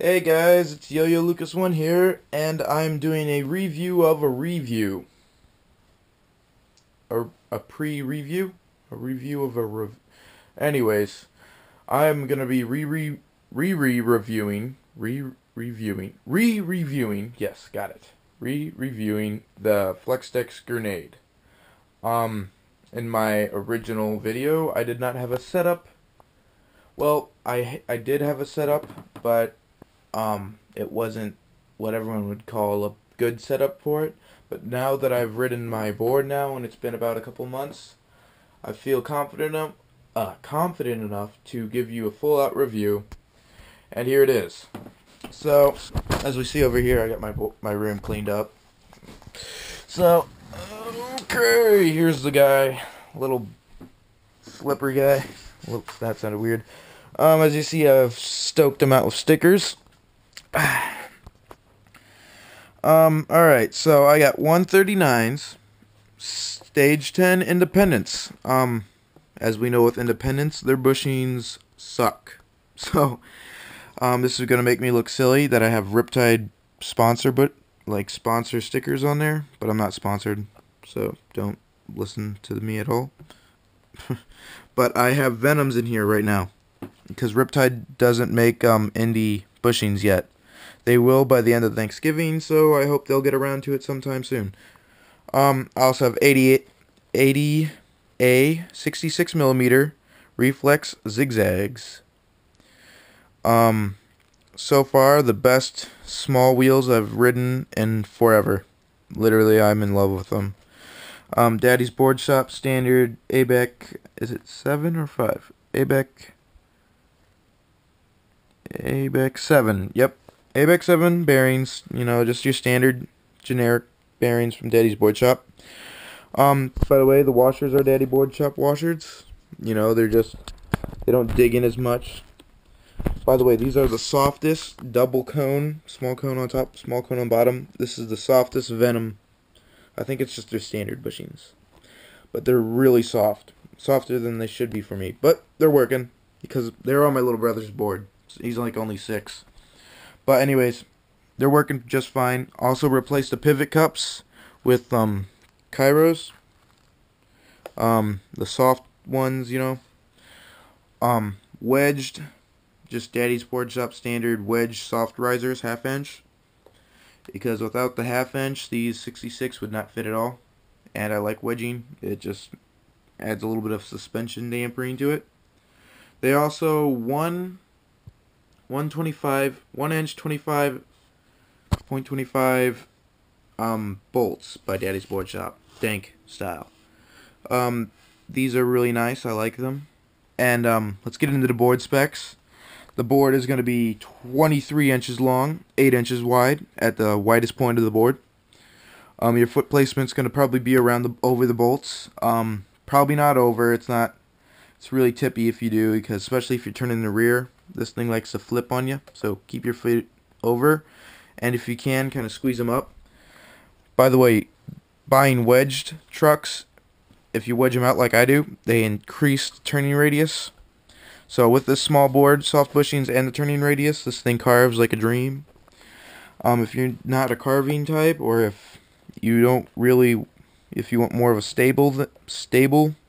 Hey guys, it's Yo-Yo Lucas 1 here, and I'm doing a review of a review. Or a pre-review? A review of a Anyways, I'm gonna be re-reviewing, yes, got it. Re-reviewing the Flexdex grenade. In my original video, I did not have a setup. Well, I did have a setup, but it wasn't what everyone would call a good setup for it. But now that I've ridden my board now, and it's been about a couple months, I feel confident enough to give you a full-out review. And here it is. So, as we see over here, I got my room cleaned up. So, okay, here's the guy, little slippery guy. Whoops, that sounded weird. As you see, I've stoked him out with stickers. Alright, so I got 139s, stage 10 independents. As we know with independents, their bushings suck. So, this is gonna make me look silly that I have Riptide sponsor stickers on there, but I'm not sponsored, so don't listen to me at all. But I have Venoms in here right now, because Riptide doesn't make indie bushings yet. They will by the end of Thanksgiving, so I hope they'll get around to it sometime soon. I also have 80A 66mm reflex zigzags. So far, the best small wheels I've ridden in forever. Literally, I'm in love with them. Daddy's Board Shop standard ABEC, is it 7 or 5? ABEC 7, yep. ABEC 7 bearings, you know, just your standard generic bearings from Daddy's Board Shop. By the way, the washers are Daddy Board Shop washers. You know, they don't dig in as much. By the way, these are the softest double cone, small cone on top, small cone on bottom. This is the softest Venom. I think it's just their standard bushings. But they're really soft. Softer than they should be for me. But they're working, because they're on my little brother's board. He's like only 6. But anyways, they're working just fine. Also replaced the pivot cups with Kairos. The soft ones, you know. Wedged, just Daddy's Board Shop standard wedge soft risers, 1/2 inch. Because without the 1/2 inch, these 66 would not fit at all. And I like wedging. It just adds a little bit of suspension dampering to it. They also 1 inch 25.25 bolts by Daddy's Board Shop, dank style. These are really nice. I like them. And let's get into the board specs. The board is going to be 23 inches long, 8 inches wide at the widest point of the board. Your foot placement's going to probably be around over the bolts. Probably not over. It's really tippy if you do, because especially if you're turning the rear, this thing likes to flip on you. So keep your feet over, and if you can, kind of squeeze them up. By the way, buying wedged trucks, if you wedge them out like I do, they increase the turning radius. So with this small board, soft bushings, and the turning radius, this thing carves like a dream. If you're not a carving type, or if you want more of a stable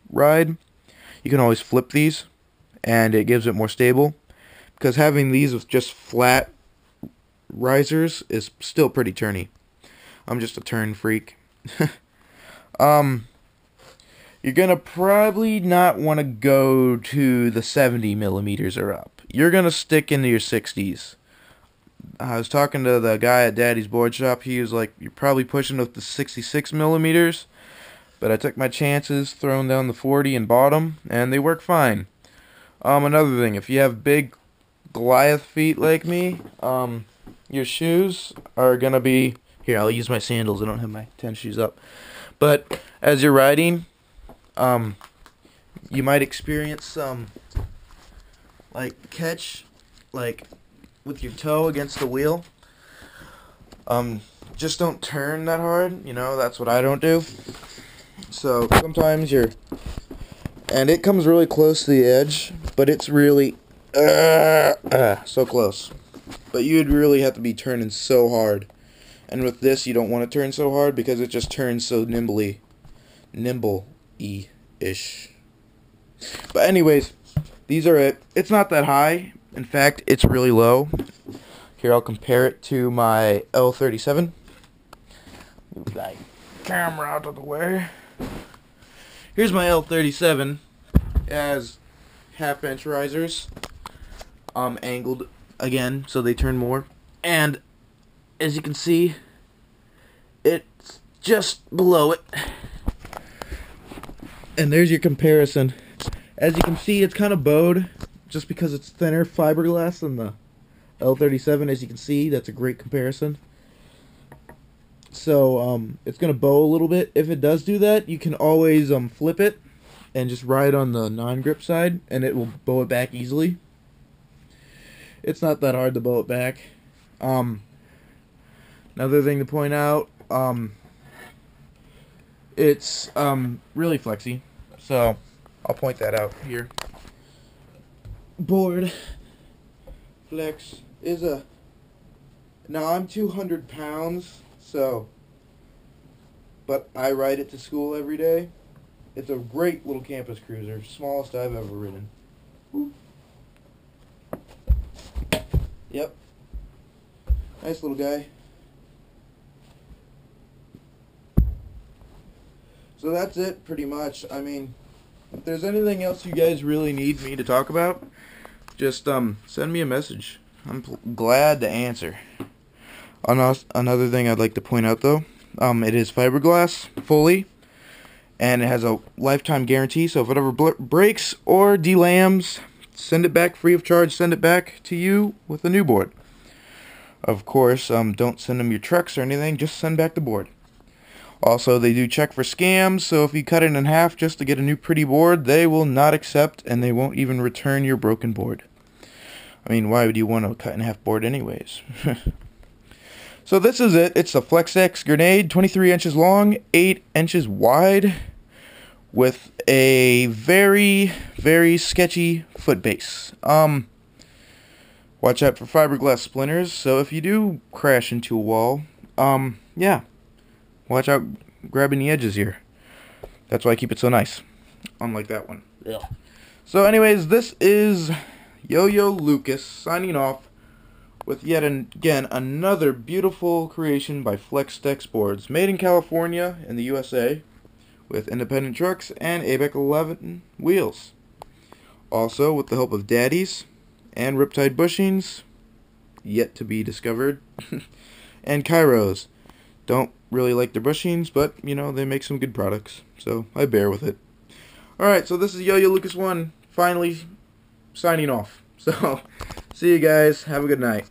ride, you can always flip these, and it gives it more stable. Because having these with just flat risers is still pretty turny. I'm just a turn freak. You're gonna probably not want to go to the 70mm or up. You're gonna stick into your 60s. I was talking to the guy at Daddy's Board Shop. He was like, "You're probably pushing with the 66mm." But I took my chances, throwing down the 40 and bought them, and they work fine. Another thing, if you have big Goliath feet like me, your shoes are gonna be here. I'll use my sandals. I don't have my tennis shoes up. But as you're riding, you might experience some catch with your toe against the wheel. Just don't turn that hard, you know, that's what I don't do. So sometimes and it comes really close to the edge, but it's really so close. but you'd really have to be turning so hard. And with this, you don't want to turn so hard because it just turns so nimble-y-ish. But anyways, these are it. It's not that high. In fact, it's really low. Here, I'll compare it to my L37. Move that camera out of the way. Here's my L37. It has half-inch risers, angled again, so they turn more. And as you can see, it's just below it. And there's your comparison. As you can see, it's kind of bowed, just because it's thinner fiberglass than the L37. As you can see, that's a great comparison. So, it's going to bow a little bit. If it does do that, you can always flip it and just ride on the non-grip side, and it will bow it back easily. It's not that hard to bow it back. Another thing to point out, it's really flexy, so I'll point that out here. Board flex is now I'm 200 pounds, so, but I ride it to school every day. It's a great little campus cruiser, smallest I've ever ridden. Yep, nice little guy. So that's it, pretty much. I mean, if there's anything else you guys really need me to talk about, just send me a message. I'm glad to answer. Another thing I'd like to point out, though, it is fiberglass, fully, and it has a lifetime guarantee, so if it ever breaks or delams, send it back free of charge, send it back to you with a new board. Of course, don't send them your trucks or anything, just send back the board. Also, they do check for scams, so if you cut it in half just to get a new pretty board, they will not accept, and they won't even return your broken board. I mean, why would you want a cut in half board anyways? So this is it. It's the Flexdex Grenade, 23 inches long, 8 inches wide, with a very, very sketchy foot base. Watch out for fiberglass splinters, so if you do crash into a wall, yeah. Watch out grabbing the edges here. That's why I keep it so nice. Unlike that one. Yeah. So anyways, this is Yo-Yo Lucas signing off with yet again another beautiful creation by Flexdex boards. Made in California in the USA with independent trucks and ABEC 11 wheels. Also with the help of daddies and riptide bushings, yet to be discovered, and Kairos. Don't really like their bushings, but, you know, they make some good products, so I bear with it. Alright, so this is Yo-Yo Lucas 1, finally signing off. So, see you guys, have a good night.